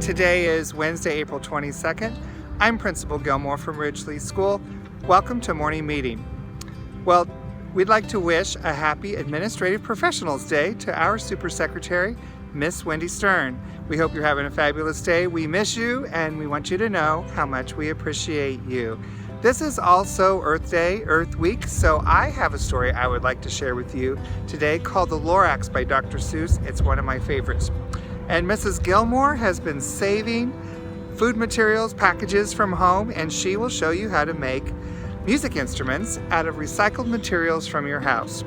And today is Wednesday, April 22nd. I'm Principal Gilmore from Ridgely School. Welcome to morning meeting. Well, we'd like to wish a happy Administrative Professionals Day to our Super Secretary, Miss Wendy Stern. We hope you're having a fabulous day. We miss you, and we want you to know how much we appreciate you. This is also Earth Day, Earth Week, so I have a story I would like to share with you today called The Lorax by Dr. Seuss. It's one of my favorites. And Mrs. Gilmore has been saving food materials, packages from home, and she will show you how to make music instruments out of recycled materials from your house.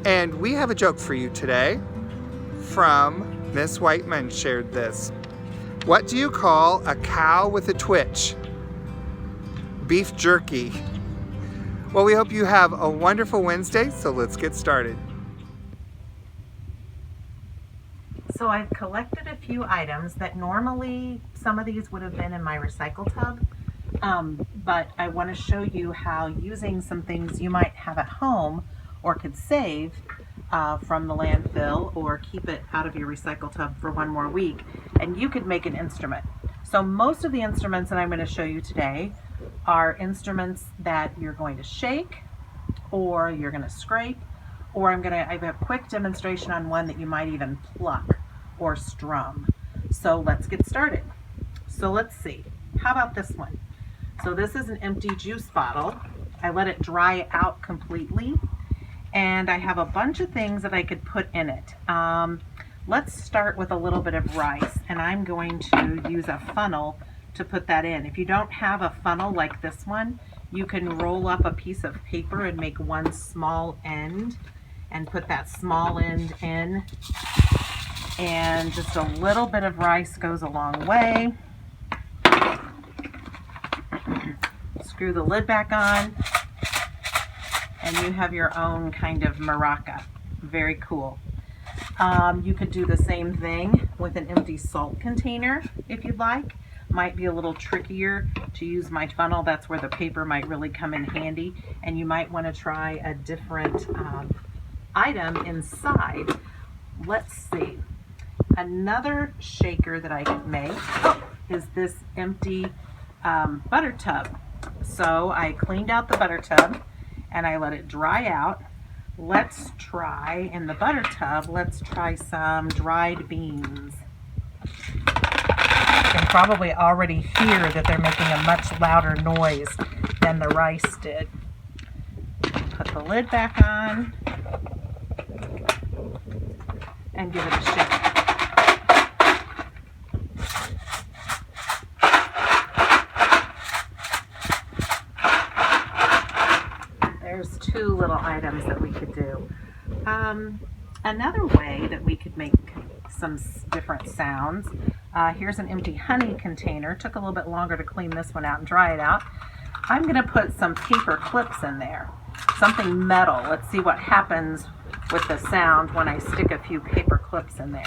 And we have a joke for you today from Miss Whiteman shared this. What do you call a cow with a twitch? Beef jerky. Well, we hope you have a wonderful Wednesday, so let's get started. So I've collected a few items that normally some of these would have been in my recycle tub, but I want to show you how using some things you might have at home or could save from the landfill or keep it out of your recycle tub for one more week, and you could make an instrument. So most of the instruments that I'm going to show you today are instruments that you're going to shake or you're going to scrape, or I have a quick demonstration on one that you might even pluck or strum. So let's get started. So let's see, how about this one? So this is an empty juice bottle. I let it dry out completely, and I have a bunch of things that I could put in it. Let's start with a little bit of rice, and I'm going to use a funnel to put that in. If you don't have a funnel like this one, you can roll up a piece of paper and make one small end and put that small end in, and just a little bit of rice goes a long way. Screw the lid back on, and you have your own kind of maraca. Very cool. You could do the same thing with an empty salt container if you'd like. Might be a little trickier to use my funnel. That's where the paper might really come in handy, and you might want to try a different item inside. Let's see. Another shaker that I could make is this empty butter tub. So I cleaned out the butter tub and I let it dry out. Let's try, in the butter tub, let's try some dried beans. You can probably already hear that they're making a much louder noise than the rice did. Put the lid back on and give it a shake. There's two little items that we could do. Another way that we could make some different sounds, here's an empty honey container. Took a little bit longer to clean this one out and dry it out. I'm going to put some paper clips in there, something metal. Let's see what happens with the sound when I stick a few paper clips in there.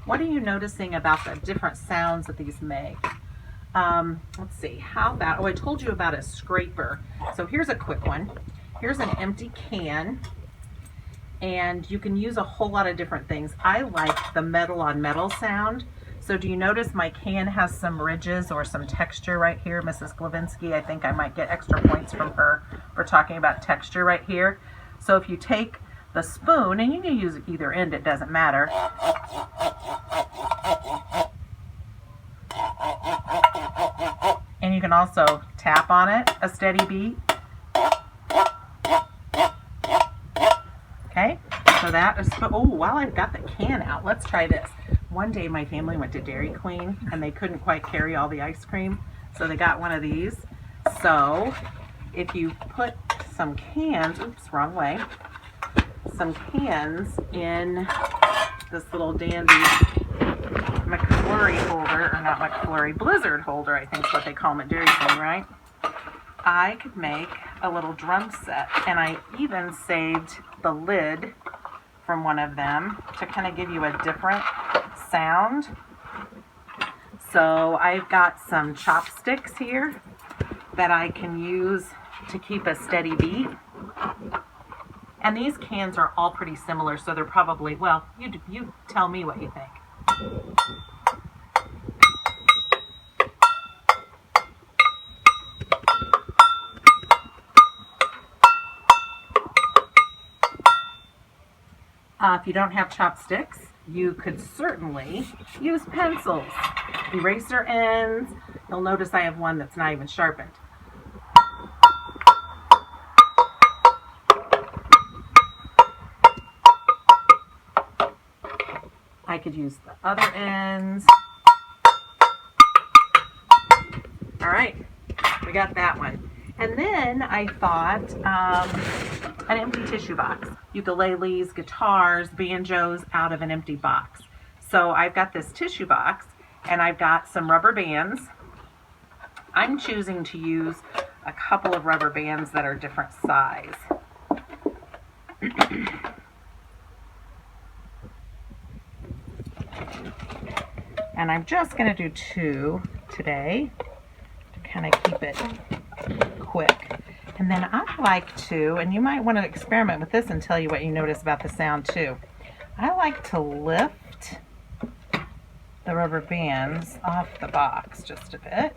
What are you noticing about the different sounds that these make? Let's see, how about, I told you about a scraper. So here's a quick one. Here's an empty can, and you can use a whole lot of different things. I like the metal on metal sound. So do you notice my can has some ridges or some texture right here? Mrs. Glavinsky, I think I might get extra points from her for talking about texture right here. So if you take the spoon, and you can use either end, it doesn't matter. And you can also tap on it, a steady beat. Okay, so that is, oh, while I've got the can out, let's try this. One day my family went to Dairy Queen and they couldn't quite carry all the ice cream, so they got one of these. So if you put some cans, oops, wrong way, some cans in this little dandy McFlurry holder, or not McFlurry, Blizzard holder, I think is what they call them at Dairy Queen, right? I could make a little drum set, and I even saved the lid from one of them to kind of give you a different sound. So I've got some chopsticks here that I can use to keep a steady beat. And these cans are all pretty similar, so they're probably, well, you tell me what you think. If you don't have chopsticks, you could certainly use pencils, eraser ends. You'll notice I have one that's not even sharpened. I could use the other ends. All right, we got that one. And then I thought an empty tissue box. Ukuleles, guitars, banjos out of an empty box. So I've got this tissue box and I've got some rubber bands. I'm choosing to use a couple of rubber bands that are different size. And I'm just going to do 2 today to kind of keep it quick. And then I like to, and you might want to experiment with this and tell you what you notice about the sound too. I like to lift the rubber bands off the box just a bit.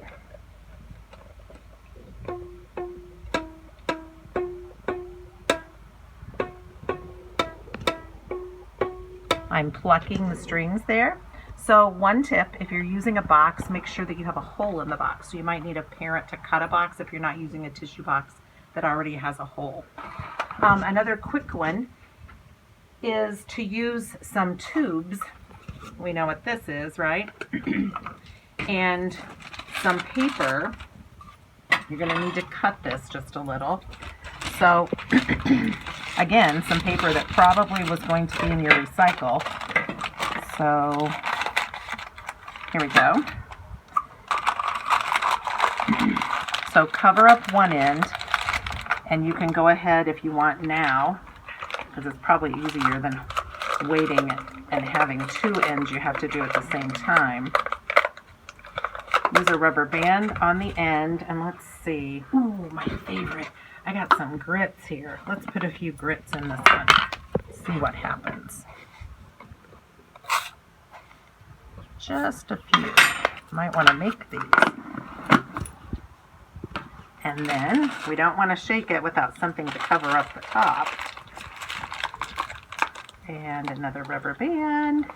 I'm plucking the strings there. So one tip, if you're using a box, make sure that you have a hole in the box. So you might need a parent to cut a box if you're not using a tissue box that already has a hole. Another quick one is to use some tubes. We know what this is, right? And some paper. You're going to need to cut this just a little. So again, some paper that probably was going to be in your recycle. So here we go. So cover up one end, and you can go ahead if you want now, because it's probably easier than waiting and having 2 ends you have to do at the same time. Use a rubber band on the end, and let's see. Ooh, my favorite. I got some grits here. Let's put a few grits in this one. See what happens. Just a few. Might want to make these. And then we don't want to shake it without something to cover up the top. And another rubber band.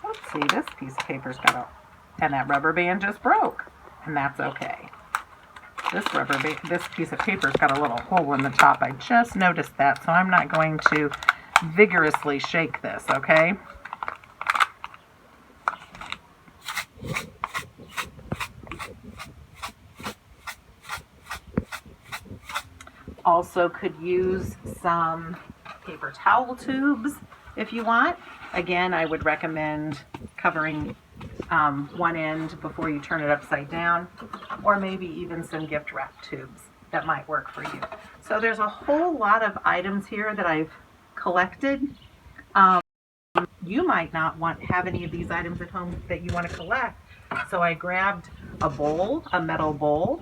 Let's see, this piece of paper's got a, and that rubber band just broke, and that's okay. This piece of paper's got a little hole in the top. I just noticed that, so I'm not going to vigorously shake this, okay? Also could use some paper towel tubes if you want. Again, I would recommend covering one end before you turn it upside down, or maybe even some gift wrap tubes. That might work for you. So there's a whole lot of items here that I've collected. You might not have any of these items at home that you want to collect. So I grabbed a bowl, a metal bowl.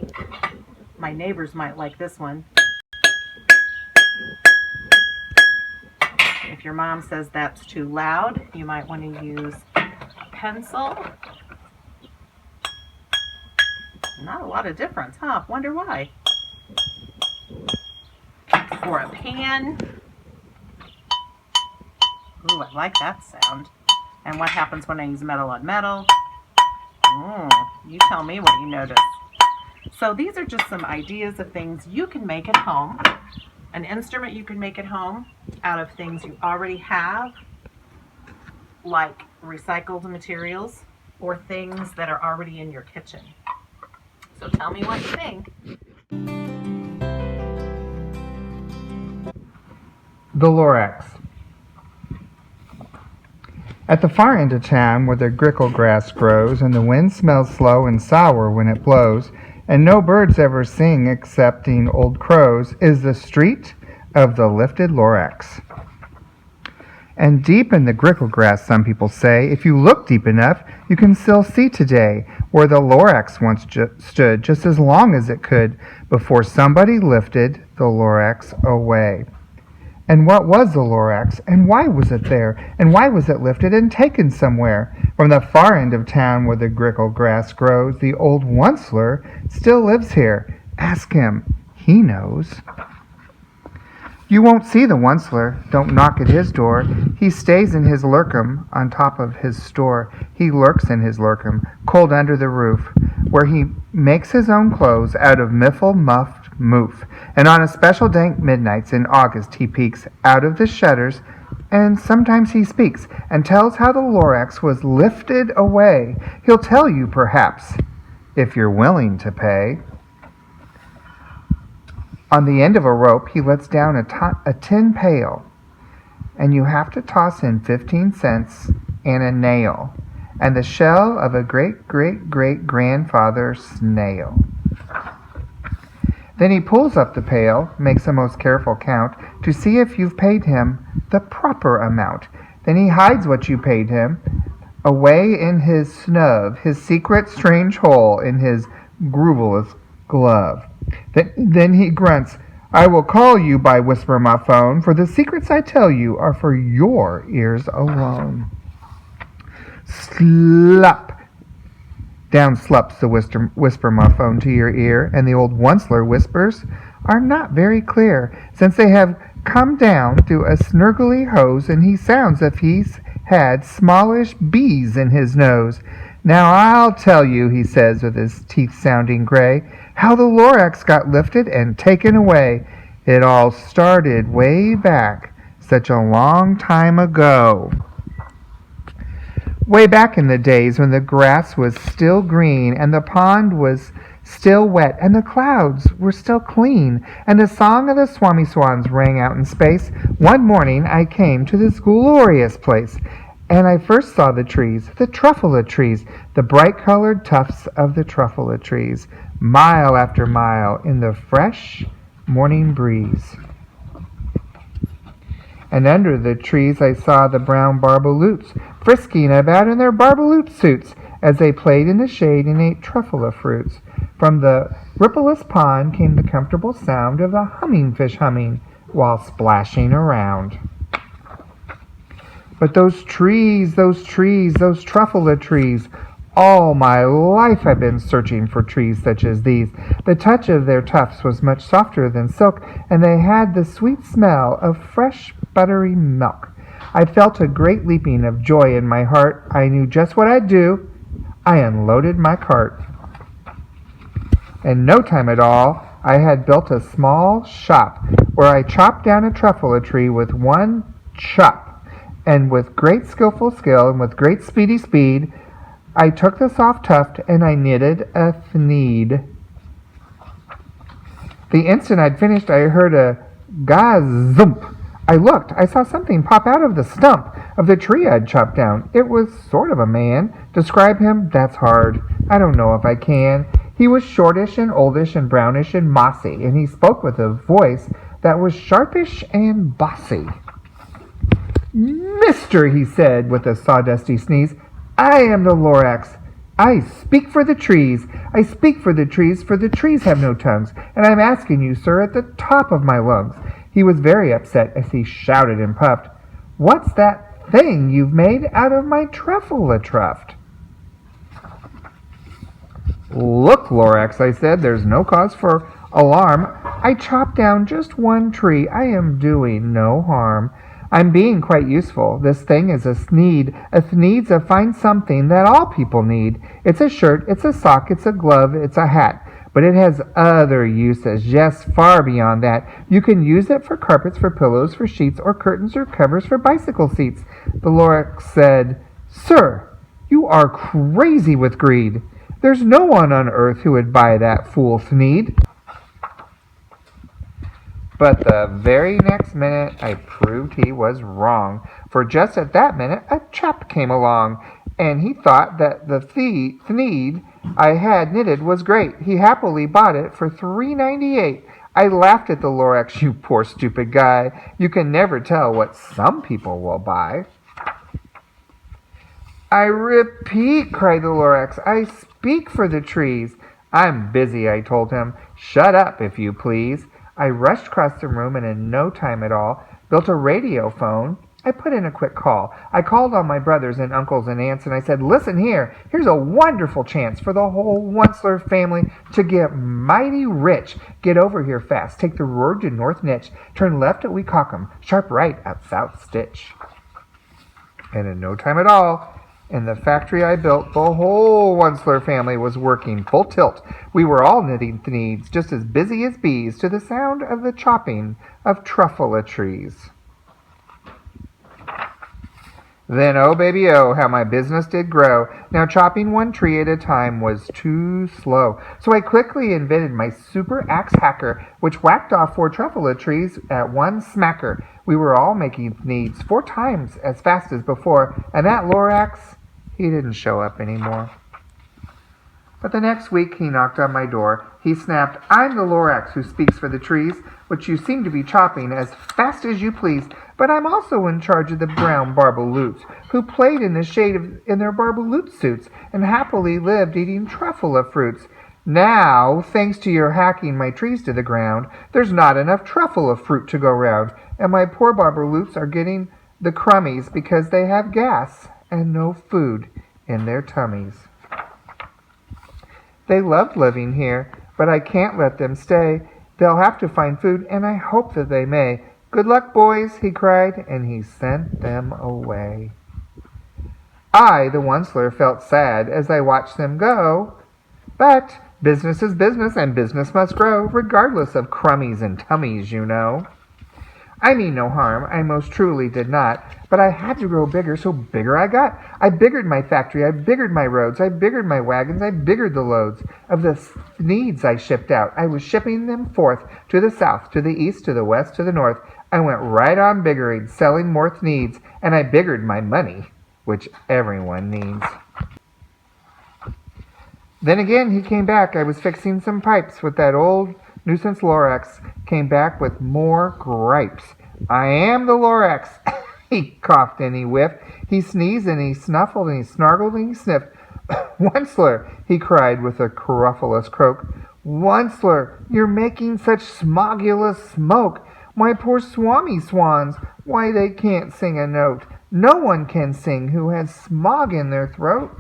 My neighbors might like this one. If your mom says that's too loud, you might want to use a pencil. Not a lot of difference, huh? Wonder why. Or a pan. Ooh, I like that sound. And what happens when I use metal on metal? You tell me what you notice. So these are just some ideas of things you can make at home. An instrument you can make at home out of things you already have, like recycled materials or things that are already in your kitchen. So tell me what you think. The Lorax. At the far end of town where the grickle grass grows and the wind smells slow and sour when it blows, and no birds ever sing excepting old crows, is the street of the lifted Lorax. And deep in the grickle grass, some people say, if you look deep enough, you can still see today where the Lorax once stood just as long as it could before somebody lifted the Lorax away. And what was the Lorax, and why was it there, and why was it lifted and taken somewhere? From the far end of town where the grickle grass grows, the old Onceler still lives here. Ask him. He knows. You won't see the Onceler. Don't knock at his door. He stays in his lurkum on top of his store. He lurks in his lurkum, cold under the roof, where he makes his own clothes out of muffed moof. And on a special dank midnights in August he peeks out of the shutters, and sometimes he speaks and tells how the Lorax was lifted away. He'll tell you, perhaps, if you're willing to pay. On the end of a rope, he lets down a tin pail, and you have to toss in 15 cents and a nail, and the shell of a great-great-great-grandfather snail. Then he pulls up the pail, makes a most careful count, to see if you've paid him the proper amount. Then he hides what you paid him away in his snub, his secret strange hole in his grooveless glove. Then he grunts, I will call you by whisper my phone, for the secrets I tell you are for your ears alone. Slap! Down slups the whisper my phone to your ear, and the old Onceler whispers are not very clear, since they have come down through a snurgly hose, and he sounds as if he's had smallish bees in his nose. Now I'll tell you, he says with his teeth sounding gray, how the Lorax got lifted and taken away. It all started way back, such a long time ago. Way back in the days when the grass was still green, and the pond was still wet, and the clouds were still clean, and the song of the Swami Swans rang out in space, one morning I came to this glorious place, and I first saw the trees, the truffula trees, the bright-colored tufts of the truffula trees, mile after mile in the fresh morning breeze. And under the trees I saw the brown barbaloots frisking about in their barbaloot suits as they played in the shade and ate truffula fruits. From the rippleless pond came the comfortable sound of the humming fish humming while splashing around. But those trees, those truffula trees, all my life I've been searching for trees such as these. The touch of their tufts was much softer than silk, and they had the sweet smell of fresh, buttery milk. I felt a great leaping of joy in my heart. I knew just what I'd do. I unloaded my cart. In no time at all, I had built a small shop where I chopped down a truffula tree with one chop, and with great skillful skill and with great speedy speed, I took the soft tuft and I knitted a thneed. The instant I'd finished, I heard a gazump. I looked. I saw something pop out of the stump of the tree I'd chopped down. It was sort of a man. Describe him? That's hard. I don't know if I can. He was shortish and oldish and brownish and mossy, and he spoke with a voice that was sharpish and bossy. Mister, he said with a sawdusty sneeze, I am the Lorax. I speak for the trees. I speak for the trees have no tongues, and I'm asking you, sir, at the top of my lungs. He was very upset as he shouted and puffed, What's that thing you've made out of my truffula tuft? Look, Lorax, I said, there's no cause for alarm. I chopped down just one tree. I am doing no harm. I'm being quite useful. This thing is a thneed. A thneed's a fine something that all people need. It's a shirt, it's a sock, it's a glove, it's a hat. But it has other uses, yes, far beyond that. You can use it for carpets, for pillows, for sheets, or curtains, or covers for bicycle seats. The Lorax said, Sir, you are crazy with greed. There's no one on earth who would buy that fool thneed. But the very next minute I proved he was wrong, for just at that minute a chap came along, and he thought that the thneed I had knitted was great. He happily bought it for $3.98. I laughed at the Lorax. You poor stupid guy. You can never tell what some people will buy. I repeat, cried the Lorax, I speak for the trees. I'm busy, I told him. Shut up, if you please. I rushed across the room and in no time at all built a radio phone. I put in a quick call. I called on my brothers and uncles and aunts and I said, listen here, here's a wonderful chance for the whole Onceler family to get mighty rich. Get over here fast. Take the road to North Nitch. Turn left at Weehawken. Sharp right at South Stitch. And in no time at all, in the factory I built, the whole Onceler family was working full tilt. We were all knitting thneeds, just as busy as bees, to the sound of the chopping of truffula trees. Then, oh baby, oh, how my business did grow. Now chopping one tree at a time was too slow. So I quickly invented my super axe hacker, which whacked off 4 truffula trees at one smacker. We were all making thneeds 4 times as fast as before, and that Lorax, he didn't show up anymore. But the next week he knocked on my door. He snapped, I'm the Lorax who speaks for the trees, which you seem to be chopping as fast as you please, but I'm also in charge of the brown barbaloots, who played in the shade in their barbaloot suits and happily lived eating truffula fruits. Now, thanks to your hacking my trees to the ground, there's not enough truffula fruit to go round, and my poor barbaloots are getting the crummies because they have gas and no food in their tummies. They loved living here, but I can't let them stay. They'll have to find food, and I hope that they may. Good luck, boys, he cried, and he sent them away. I, the Onceler, felt sad as I watched them go, but business is business, and business must grow, regardless of crummies and tummies, you know. I mean no harm, I most truly did not, but I had to grow bigger, so bigger I got. I biggered my factory, I biggered my roads, I biggered my wagons, I biggered the loads of the thneeds I shipped out. I was shipping them forth to the south, to the east, to the west, to the north. I went right on biggering, selling more thneeds, and I biggered my money, which everyone needs. Then again he came back. I was fixing some pipes with that old nuisance Lorax. Came back with more gripes. I am the Lorax. He coughed and he whiffed. He sneezed and he snuffled and he snargled and he sniffed. Onceler, he cried with a querulous croak. Onceler, you're making such smogulous smoke. My poor swami swans, why they can't sing a note. No one can sing who has smog in their throat.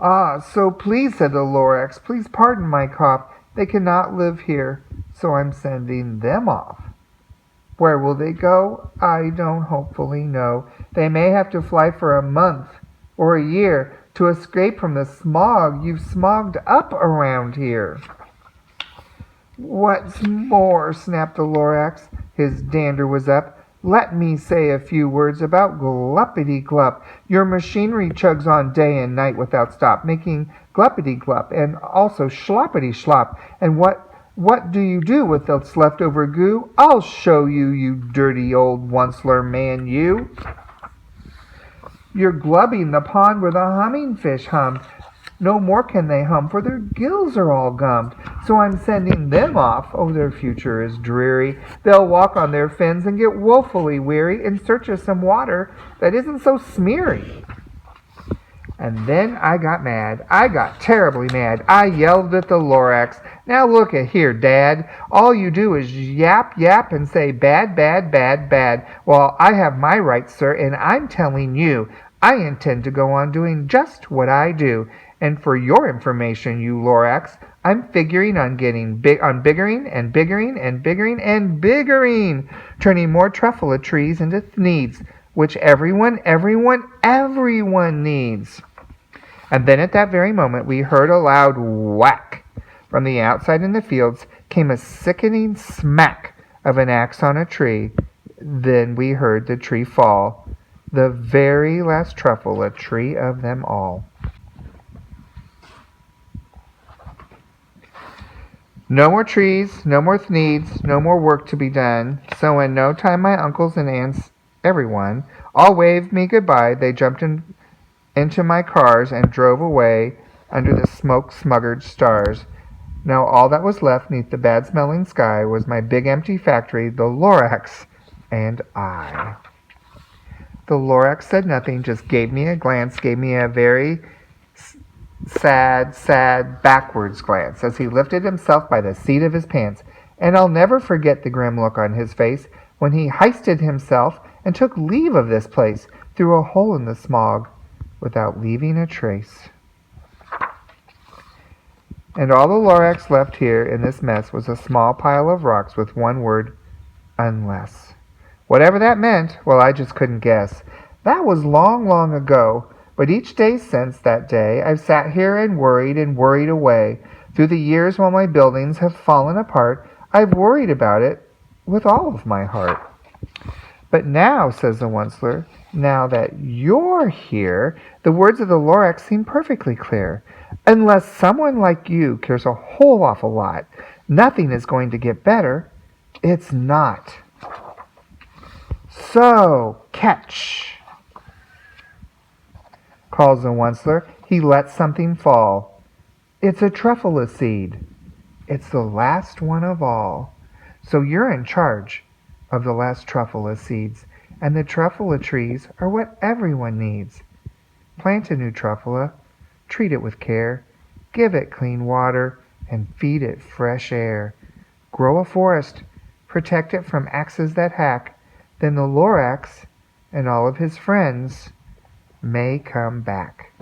Ah, so please, said the Lorax, please pardon my cough. They cannot live here, so I'm sending them off. Where will they go? I don't hopefully know. They may have to fly for a month or a year to escape from the smog you've smogged up around here. What's more, snapped the Lorax. His dander was up. Let me say a few words about gluppity-glup. Your machinery chugs on day and night without stop, making gluppity-glup and also schloppity-schlop. And what do you do with this leftover goo? I'll show you, you dirty old Onceler man, you. You're glubbing the pond where the humming fish hum. No more can they hum, for their gills are all gummed. So I'm sending them off. Oh, their future is dreary. They'll walk on their fins and get woefully weary in search of some water that isn't so smeary. And then I got mad. I got terribly mad. I yelled at the Lorax. Now look at here, Dad. All you do is yap, yap, and say bad, bad, bad, bad. Well, I have my rights, sir, and I'm telling you, I intend to go on doing just what I do. And for your information, you Lorax, I'm figuring on getting biggering and biggering and biggering and biggering, turning more truffula trees into thneeds, which everyone needs. And then at that very moment, we heard a loud whack. From the outside in the fields came a sickening smack of an axe on a tree. Then we heard the tree fall, the very last truffula tree of them all. No more trees, no more thneeds, no more work to be done. So in no time my uncles and aunts, everyone, all waved me goodbye. They jumped into my cars and drove away under the smoke-smuggered stars. Now all that was left neath the bad-smelling sky was my big empty factory, the Lorax, and I. The Lorax said nothing, just gave me a glance, gave me a very sad, backwards glance as he lifted himself by the seat of his pants, and I'll never forget the grim look on his face when he hoisted himself and took leave of this place through a hole in the smog without leaving a trace. And all the Lorax left here in this mess was a small pile of rocks with one word, unless. Whatever that meant, well, I just couldn't guess. That was long, long ago, but each day since that day I've sat here and worried away. Through the years while my buildings have fallen apart, I've worried about it with all of my heart. But now, says the Onceler, now that you're here, the words of the Lorax seem perfectly clear. Unless someone like you cares a whole awful lot, nothing is going to get better. It's not. So, catch, calls the Onceler. He lets something fall. It's a truffula seed. It's the last one of all. So you're in charge of the last truffula seeds, and the truffula trees are what everyone needs. Plant a new truffula, treat it with care, give it clean water, and feed it fresh air. Grow a forest, protect it from axes that hack, then the Lorax and all of his friends may come back.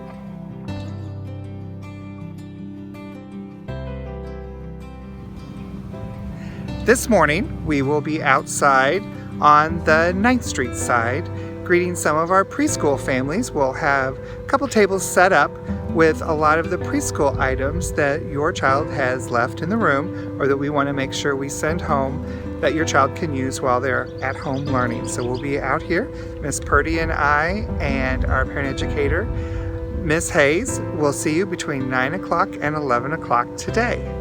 This morning, we will be outside on the 9th Street side, greeting some of our preschool families. We'll have a couple tables set up with a lot of the preschool items that your child has left in the room or that we want to make sure we send home that your child can use while they're at home learning. So we'll be out here, Miss Purdy and I and our parent educator, Miss Hayes. We'll see you between 9 o'clock and 11 o'clock today.